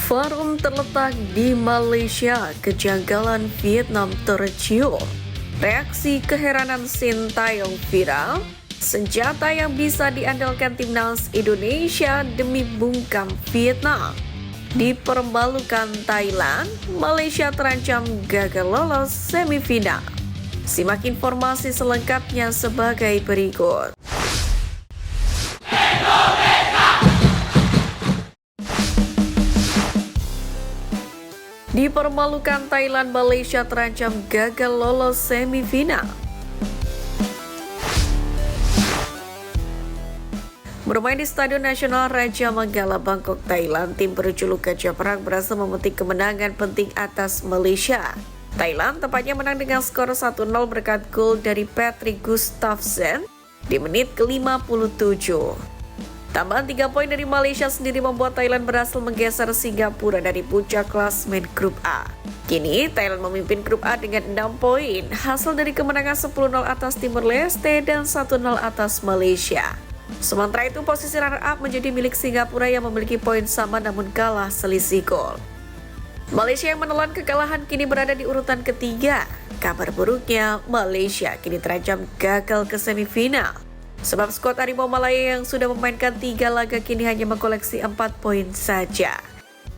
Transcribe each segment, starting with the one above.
Forum terletak di Malaysia, kejanggalan Vietnam tercium. Reaksi keheranan Sintayong viral. Senjata yang bisa diandalkan timnas Indonesia demi bungkam Vietnam. Dipermalukan Thailand, Malaysia terancam gagal lolos semifinal. Simak informasi selengkapnya sebagai berikut. Dipermalukan Thailand, Malaysia terancam gagal lolos semifinal. Bermain di Stadion Nasional Raja Manggala, Bangkok, Thailand, tim berjuluk Gajah Perang berhasil memetik kemenangan penting atas Malaysia. Thailand tepatnya menang dengan skor 1-0 berkat gol dari Patrick Gustafsson di menit ke-57. Tambahan 3 poin dari Malaysia sendiri membuat Thailand berhasil menggeser Singapura dari puncak klasmen grup A. Kini Thailand memimpin grup A dengan 6 poin, hasil dari kemenangan 10-0 atas Timor Leste dan 1-0 atas Malaysia. Sementara itu posisi runner-up menjadi milik Singapura yang memiliki poin sama namun kalah selisih gol. Malaysia yang menelan kekalahan kini berada di urutan ketiga. Kabar buruknya, Malaysia kini terancam gagal ke semifinal. Sebab skuad Harimau Malaya yang sudah memainkan 3 laga kini hanya mengkoleksi 4 poin saja.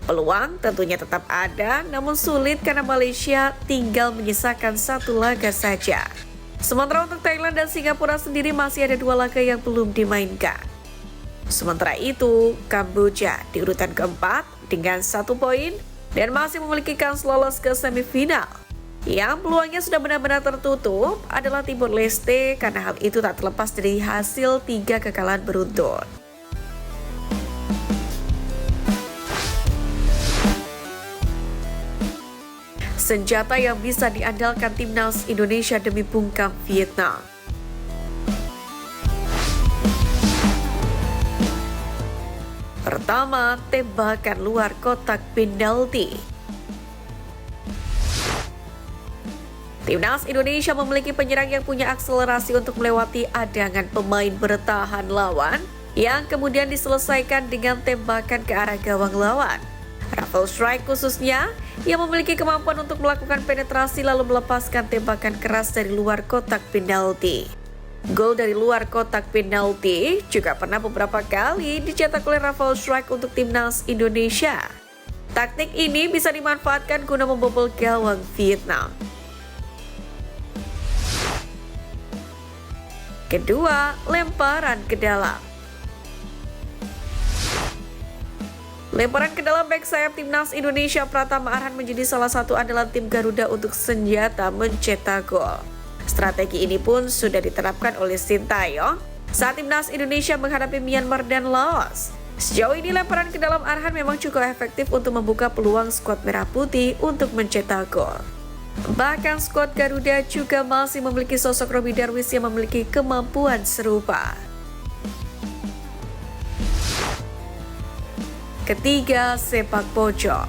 Peluang tentunya tetap ada, namun sulit karena Malaysia tinggal menyisakan 1 laga saja. Sementara untuk Thailand dan Singapura sendiri masih ada 2 laga yang belum dimainkan. Sementara itu, Kamboja di urutan keempat dengan 1 poin dan masih memiliki kans lolos ke semifinal. Yang peluangnya sudah benar-benar tertutup adalah Timor Leste karena hal itu tak terlepas dari hasil 3 kekalahan beruntun. Senjata yang bisa diandalkan timnas Indonesia demi bungkam Vietnam. Pertama, tembakan luar kotak penalti. Timnas Indonesia memiliki penyerang yang punya akselerasi untuk melewati adangan pemain bertahan lawan yang kemudian diselesaikan dengan tembakan ke arah gawang lawan. Rafael Strike khususnya yang memiliki kemampuan untuk melakukan penetrasi lalu melepaskan tembakan keras dari luar kotak penalti. Gol dari luar kotak penalti juga pernah beberapa kali dicetak oleh Rafael Strike untuk timnas Indonesia. Taktik ini bisa dimanfaatkan guna membobol gawang Vietnam. Kedua, lemparan ke dalam. Lemparan ke dalam bek sayap timnas Indonesia Pratama Arhan menjadi salah satu andalan tim Garuda untuk senjata mencetak gol. Strategi ini pun sudah diterapkan oleh Sintayong saat timnas Indonesia menghadapi Myanmar dan Laos. Sejauh ini lemparan ke dalam Arhan memang cukup efektif untuk membuka peluang skuad Merah Putih untuk mencetak gol. Bahkan skuad Garuda juga masih memiliki sosok Robby Darwish yang memiliki kemampuan serupa. Ketiga, sepak pojok.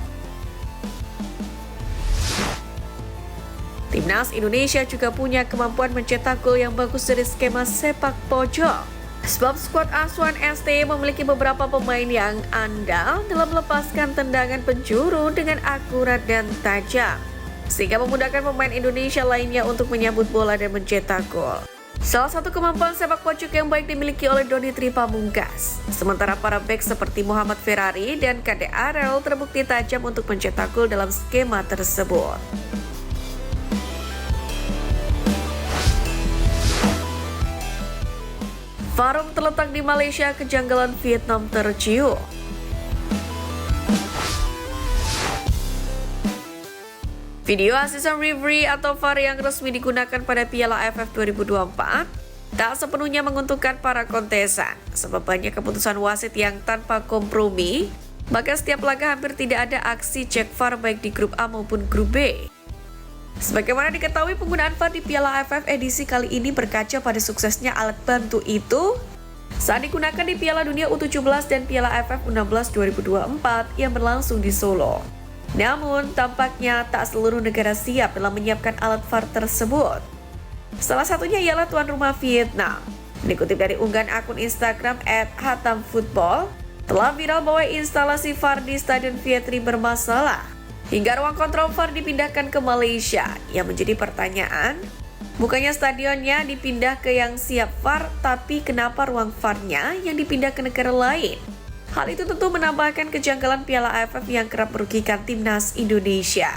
Timnas Indonesia juga punya kemampuan mencetak gol yang bagus dari skema sepak pojok. Sebab skuad Aswan ST memiliki beberapa pemain yang andal dalam melepaskan tendangan penjuru dengan akurat dan tajam, sehingga memudahkan pemain Indonesia lainnya untuk menyambut bola dan mencetak gol. Salah satu kemampuan sepak pojok yang baik dimiliki oleh Doni Tri Pamungkas. Sementara para bek seperti Muhammad Ferrari dan Kade Arel terbukti tajam untuk mencetak gol dalam skema tersebut. Forum terletak di Malaysia, kejanggalan Vietnam tercium. Video asisten referee atau VAR yang resmi digunakan pada Piala AFF 2024 tak sepenuhnya menguntungkan para kontesan, sebab banyak keputusan wasit yang tanpa kompromi, maka setiap laga hampir tidak ada aksi cek VAR baik di grup A maupun grup B. Sebagaimana diketahui, penggunaan VAR di Piala AFF edisi kali ini berkaca pada suksesnya alat bantu itu saat digunakan di Piala Dunia U17 dan Piala AFF U16 2024 yang berlangsung di Solo. Namun, tampaknya tak seluruh negara siap dalam menyiapkan alat VAR tersebut. Salah satunya ialah tuan rumah Vietnam. Dikutip dari unggahan akun Instagram @hatamfootball, telah viral bahwa instalasi VAR di Stadion Vietri bermasalah. Hingga ruang kontrol VAR dipindahkan ke Malaysia. Yang menjadi pertanyaan, bukannya stadionnya dipindah ke yang siap VAR, tapi kenapa ruang VAR-nya yang dipindah ke negara lain? Hal itu tentu menambahkan kejanggalan Piala AFF yang kerap merugikan timnas Indonesia.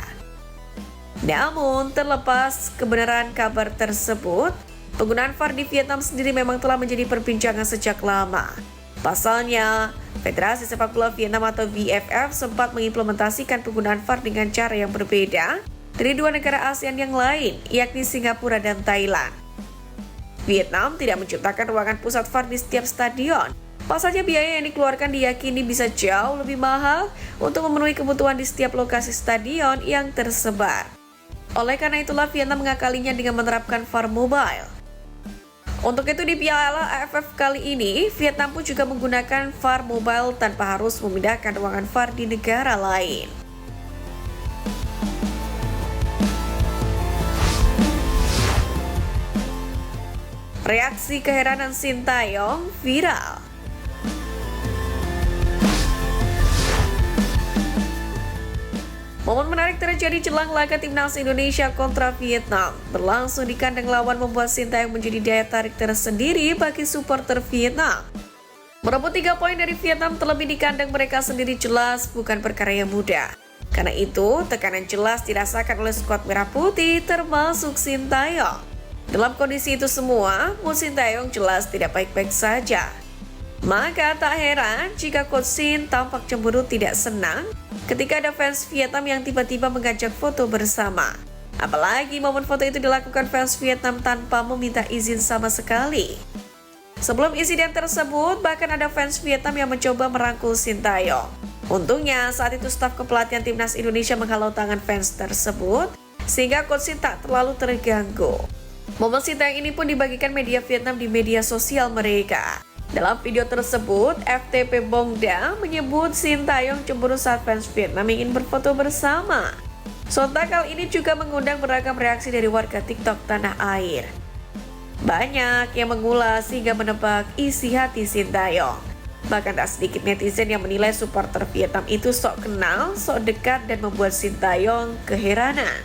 Namun, terlepas kebenaran kabar tersebut, penggunaan VAR di Vietnam sendiri memang telah menjadi perbincangan sejak lama. Pasalnya, Federasi Sepak Bola Vietnam atau VFF sempat mengimplementasikan penggunaan VAR dengan cara yang berbeda dari dua negara ASEAN yang lain, yakni Singapura dan Thailand. Vietnam tidak menciptakan ruangan pusat VAR di setiap stadion. Pasalnya biaya yang dikeluarkan diyakini bisa jauh lebih mahal untuk memenuhi kebutuhan di setiap lokasi stadion yang tersebar. Oleh karena itulah Vietnam mengakalinya dengan menerapkan VAR mobile. Untuk itu di Piala AFF kali ini, Vietnam pun juga menggunakan VAR mobile tanpa harus memindahkan ruangan VAR di negara lain. Reaksi keheranan Sintayong viral. Momen menarik terjadi jelang laga timnas Indonesia kontra Vietnam. Berlangsung di kandang lawan membuat Sintayong menjadi daya tarik tersendiri bagi supporter Vietnam. Merebut 3 poin dari Vietnam terlebih di kandang mereka sendiri jelas bukan perkara yang mudah. Karena itu, tekanan jelas dirasakan oleh skuad Merah Putih termasuk Sintayong. Dalam kondisi itu semua, mood Sintayong jelas tidak baik-baik saja. Maka tak heran jika Coach Shin tampak cemburu tidak senang ketika ada fans Vietnam yang tiba-tiba mengajak foto bersama. Apalagi momen foto itu dilakukan fans Vietnam tanpa meminta izin sama sekali. Sebelum insiden tersebut, bahkan ada fans Vietnam yang mencoba merangkul Sintayong. Untungnya saat itu staf kepelatihan timnas Indonesia menghalau tangan fans tersebut, sehingga Coach Shin tak terlalu terganggu. Momen Sintayong ini pun dibagikan media Vietnam di media sosial mereka. Dalam video tersebut, FTP Bongda menyebut Sintayong cemburu saat fans Vietnam ingin berfoto bersama. Sontak hal ini juga mengundang beragam reaksi dari warga TikTok tanah air. Banyak yang mengulas hingga menebak isi hati Sintayong. Bahkan tak sedikit netizen yang menilai supporter Vietnam itu sok kenal, sok dekat dan membuat Sintayong keheranan.